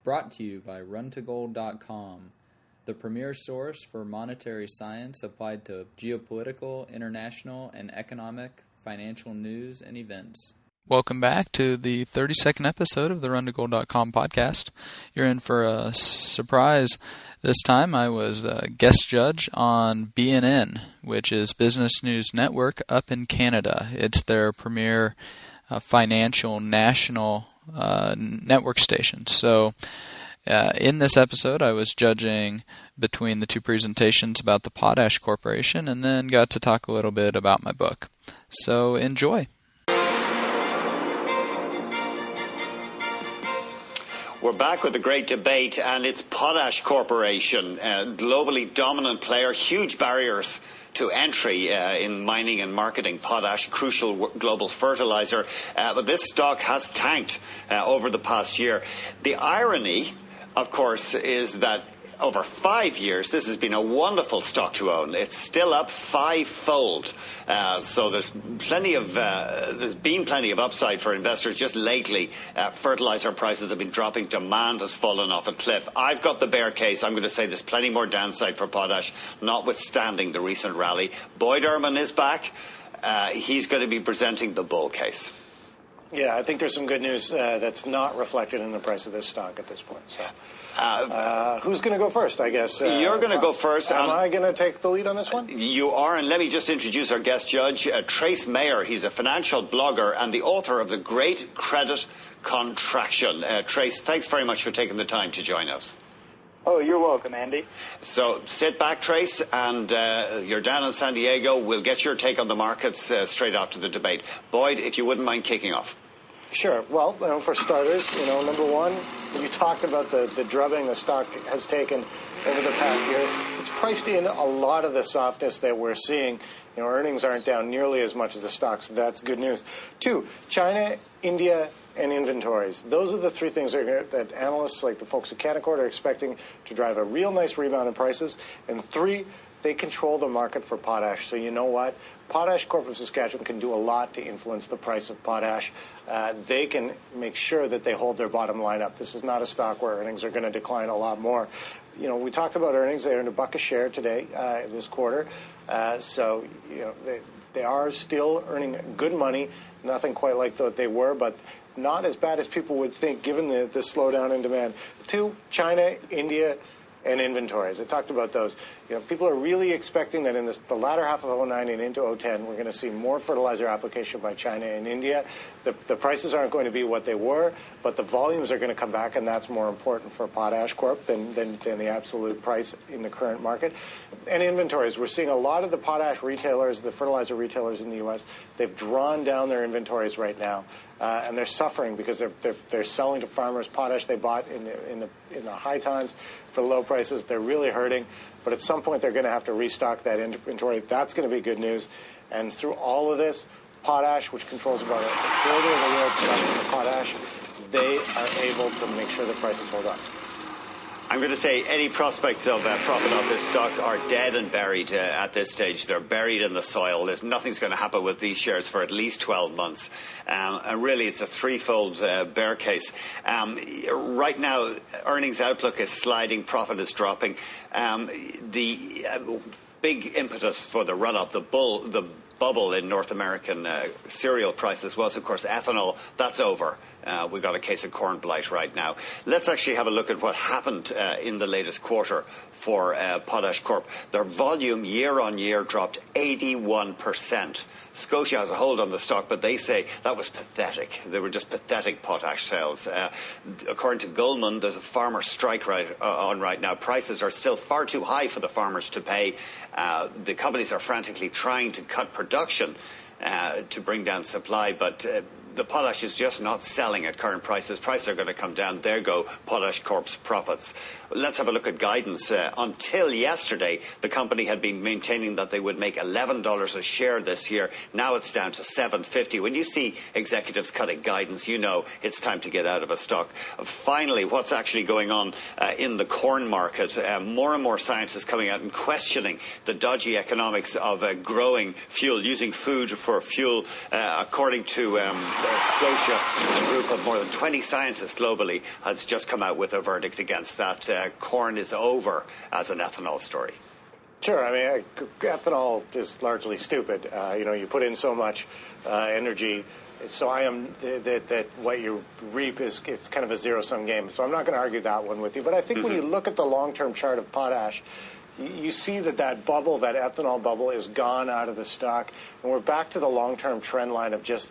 Brought to you by runtogold.com, the premier source for monetary science applied to geopolitical, international, and economic, financial news and events. Welcome back to the 32nd episode of the runtogold.com podcast. You're in for a surprise. This time I was a guest judge on BNN, which is Business News Network up in Canada. It's their premier financial national network station. So in this episode, I was judging between the two presentations about the Potash Corporation and then got to talk a little bit about my book. So enjoy. We're back with a great debate, and it's Potash Corporation, a globally dominant player, huge barriers to entry in mining and marketing potash, crucial global fertilizer. But this stock has tanked over the past year. The irony, of course, is that over 5 years, this has been a wonderful stock to own. It's still up fivefold. So there's been plenty of upside for investors. Just lately, fertilizer prices have been dropping. Demand has fallen off a cliff. I've got the bear case. I'm going to say there's plenty more downside for potash, notwithstanding the recent rally. Boyd Ehrman is back. He's going to be presenting the bull case. Yeah, I think there's some good news that's not reflected in the price of this stock at this point. So, who's going to go first, I guess? You're going to go first. Am I going to take the lead on this one? You are, and let me just introduce our guest judge, Trace Mayer. He's a financial blogger and the author of The Great Credit Contraction. Trace, thanks very much for taking the time to join us. Oh, you're welcome, Andy. So sit back, Trace, and you're down in San Diego. We'll get your take on the markets straight after the debate. Boyd, if you wouldn't mind kicking off. Sure. Well, for starters, number one, you talked about the drubbing the stock has taken over the past year. It's priced in a lot of the softness that we're seeing. Earnings aren't down nearly as much as the stock, so that's good news. Two, China, India, and inventories. Those are the three things that analysts like the folks at Canaccord are expecting to drive a real nice rebound in prices. And three, they control the market for potash. So you know what? Potash Corp of Saskatchewan can do a lot to influence the price of potash. They can make sure that they hold their bottom line up. This is not a stock where earnings are going to decline a lot more. We talked about earnings. They earned $1 a share today, this quarter. So they are still earning good money. Nothing quite like what they were, but not as bad as people would think given the slowdown in demand. Two, China, India, and inventories. I talked about those. People are really expecting that in the latter half of 2009 and into 2010, we're going to see more fertilizer application by China and India. The prices aren't going to be what they were, but the volumes are going to come back, and that's more important for Potash Corp than the absolute price in the current market. And inventories. We're seeing a lot of the potash retailers, the fertilizer retailers in the U.S., they've drawn down their inventories right now. And they're suffering because they're selling to farmers potash they bought in the high times for low prices. They're really hurting, but at some point they're going to have to restock that inventory. That's going to be good news. And through all of this, potash, which controls about a quarter of the world's production of potash, they are able to make sure the prices hold up. I'm going to say any prospects of profit off this stock are dead and buried at this stage. They're buried in the soil. Nothing's going to happen with these shares for at least 12 months. And really, it's a threefold bear case. Right now, earnings outlook is sliding, profit is dropping. The big impetus for the run-up, the bubble in North American cereal prices was, of course, ethanol. That's over. We've got a case of corn blight right now. Let's actually have a look at what happened in the latest quarter for Potash Corp. Their volume year on year dropped 81%. Scotia has a hold on the stock, but they say that was pathetic. They were just pathetic potash sales. According to Goldman, there's a farmer strike on right now. Prices are still far too high for the farmers to pay. The companies are frantically trying to cut production to bring down supply, but the potash is just not selling at current prices. Prices are going to come down. There go Potash Corp's profits. Let's have a look at guidance. Until yesterday, the company had been maintaining that they would make $11 a share this year. Now it's down to $7.50. When you see executives cutting guidance, you know it's time to get out of a stock. Finally, what's actually going on in the corn market? More and more scientists coming out and questioning the dodgy economics of growing fuel, using food for fuel, according to Scotia, a group of more than 20 scientists globally, has just come out with a verdict against that. Corn is over as an ethanol story. Sure. I mean, ethanol is largely stupid. You put in so much energy. So that what you reap it's kind of a zero-sum game. So I'm not going to argue that one with you. But I think when you look at the long-term chart of potash, you see that bubble, that ethanol bubble, is gone out of the stock, and we're back to the long-term trend line of just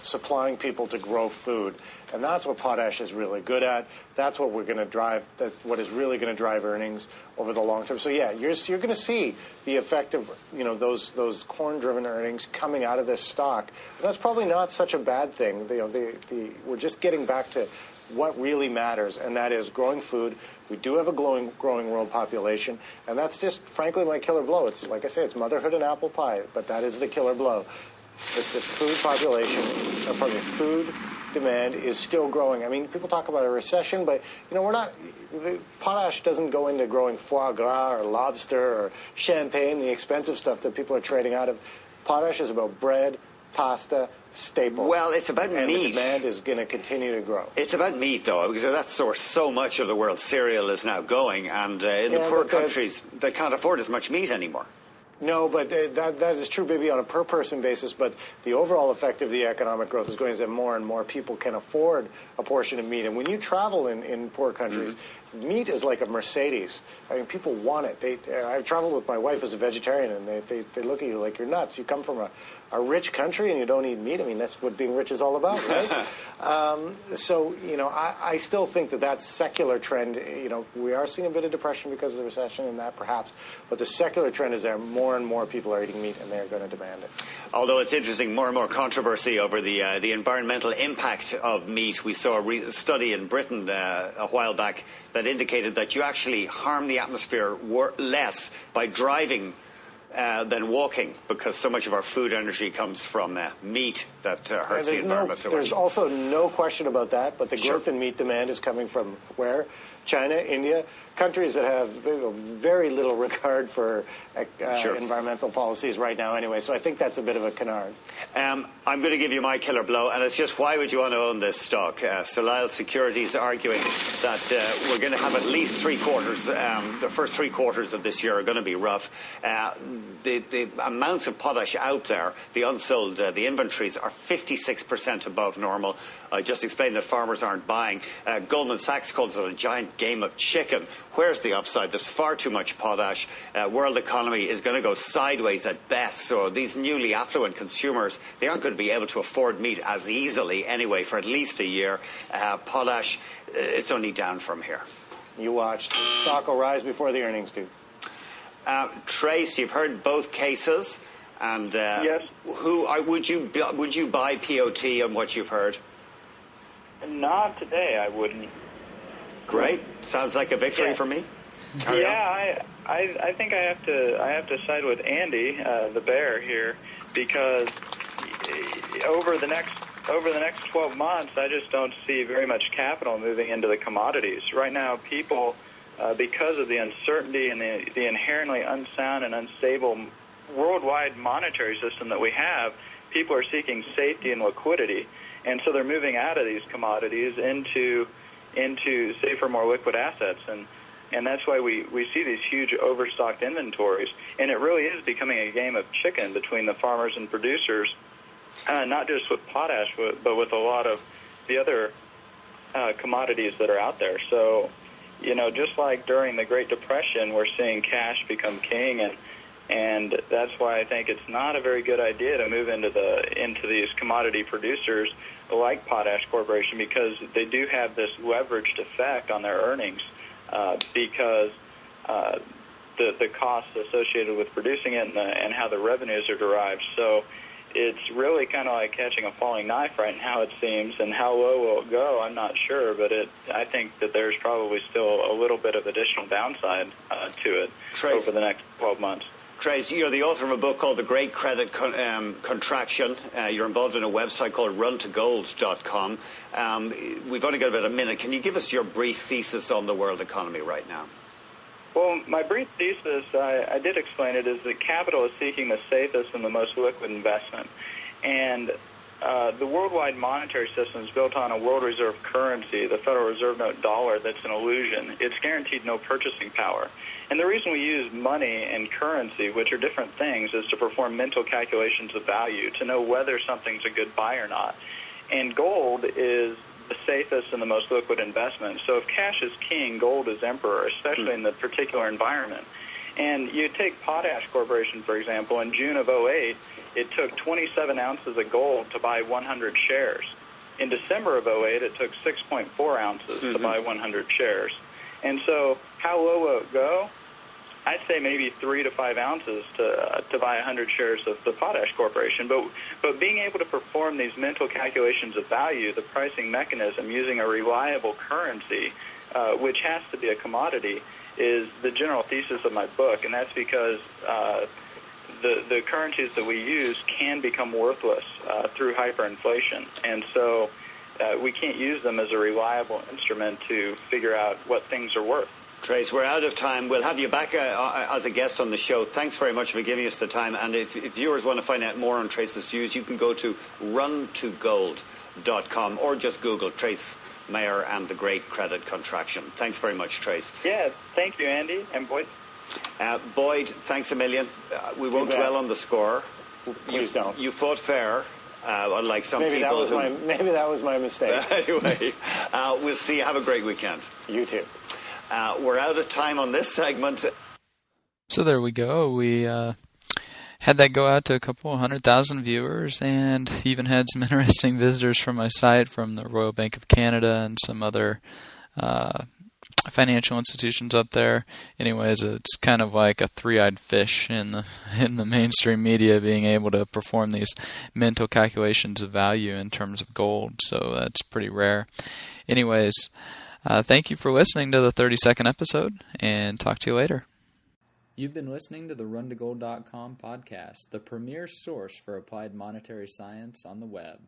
supplying people to grow food, and that's what potash is really good at. That's what we're going to drive. What is really going to drive earnings over the long term. So yeah, you're going to see the effect of those corn-driven earnings coming out of this stock, and that's probably not such a bad thing. We're just getting back to what really matters, and that is growing food. We do have a growing world population, and that's just, frankly, my killer blow. It's like I say, it's motherhood and apple pie, but that is the killer blow. The food food demand is still growing. I mean, people talk about a recession, but we're not. The potash doesn't go into growing foie gras or lobster or champagne, the expensive stuff that people are trading out of. Potash is about bread, pasta, staples. Well, it's about and meat. The demand is going to continue to grow. It's about meat, though, because that's where so much of the world's cereal is now going, and in the poor countries, they can't afford as much meat anymore. No, but that is true maybe on a per-person basis, but the overall effect of the economic growth is going to be that more and more people can afford a portion of meat. And when you travel in poor countries, meat is like a Mercedes. I mean, people want it. I've traveled with my wife as a vegetarian, and they look at you like you're nuts. You come from a rich country and you don't eat meat. I mean, that's what being rich is all about, right? So, I still think that secular trend, we are seeing a bit of depression because of the recession and that perhaps, but the secular trend is there. More and more people are eating meat, and they're going to demand it. Although it's interesting, more and more controversy over the environmental impact of meat. We saw a study in Britain a while back that indicated that you actually harm the atmosphere less by driving than walking, because so much of our food energy comes from meat that hurts the environment so much. There's also no question about that, but the growth in meat demand is coming from where? China, India, countries that have very little regard for environmental policies right now anyway. So I think that's a bit of a canard. I'm going to give you my killer blow, and it's just, why would you want to own this stock? Salile Securities arguing that we're going to have at least 3 quarters. The first 3 quarters of this year are going to be rough. The amounts of potash out there, the unsold, the inventories are 56% above normal. I just explained that farmers aren't buying. Goldman Sachs calls it a giant game of chicken. Where's the upside? There's far too much potash. World economy is going to go sideways at best. So these newly affluent consumers, they aren't going to be able to afford meat as easily anyway for at least a year. Potash, it's only down from here. You watch. The stock will rise before the earnings do. Trace, you've heard both cases. And yes. Would you buy POT on what you've heard? Not today, I wouldn't. Great. Sounds like a victory for me. I think I have to side with Andy, the bear here, because over the next 12 months, I just don't see very much capital moving into the commodities. Right now, people, because of the uncertainty and the inherently unsound and unstable worldwide monetary system that we have, people are seeking safety and liquidity. And so they're moving out of these commodities into safer, more liquid assets. And that's why we see these huge overstocked inventories. And it really is becoming a game of chicken between the farmers and producers, not just with potash, but with a lot of the other commodities that are out there. So, just like during the Great Depression, we're seeing cash become king, and that's why I think it's not a very good idea to move into these commodity producers like Potash Corporation, because they do have this leveraged effect on their earnings because the costs associated with producing it and how the revenues are derived. So it's really kind of like catching a falling knife right now, it seems, and how low will it go, I'm not sure, but I think that there's probably still a little bit of additional downside to it over the next 12 months. Trace, you're the author of a book called The Great Credit Contraction. You're involved in a website called runtogold.com. We've only got about a minute. Can you give us your brief thesis on the world economy right now? Well, my brief thesis, I did explain it, is that capital is seeking the safest and the most liquid investment. And the worldwide monetary system is built on a world reserve currency, the Federal Reserve Note dollar, that's an illusion. It's guaranteed no purchasing power. And the reason we use money and currency, which are different things, is to perform mental calculations of value, to know whether something's a good buy or not. And gold is the safest and the most liquid investment. So if cash is king, gold is emperor, especially in the particular environment. And you take Potash Corporation, for example, in June of '08, it took 27 ounces of gold to buy 100 shares. In December of '08, it took 6.4 ounces to buy 100 shares. And so how low will it go? I'd say maybe 3 to 5 ounces to buy 100 shares of the Potash Corporation. But being able to perform these mental calculations of value, the pricing mechanism using a reliable currency, which has to be a commodity, is the general thesis of my book. And that's because the currencies that we use can become worthless through hyperinflation. And so we can't use them as a reliable instrument to figure out what things are worth. Trace, we're out of time. We'll have you back as a guest on the show. Thanks very much for giving us the time. And if viewers want to find out more on Trace's views, you can go to runtogold.com or just Google Trace Mayer and the Great Credit Contraction. Thanks very much, Trace. Yeah, thank you, Andy and Boyd. Boyd, thanks a million. We won't dwell on the score. Please don't. You fought fair. Unlike some maybe people maybe that was my mistake. Anyway, we'll see you. Have a great weekend. You too. We're out of time on this segment. So there we go. We had that go out to a couple 100,000 viewers, and even had some interesting visitors from my site, from the Royal Bank of Canada and some other financial institutions up there. Anyways, it's kind of like a three-eyed fish in the mainstream media, being able to perform these mental calculations of value in terms of gold. So that's pretty rare. Anyways, thank you for listening to the 32nd episode, and talk to you later. You've been listening to the RunToGold.com podcast, the premier source for applied monetary science on the web.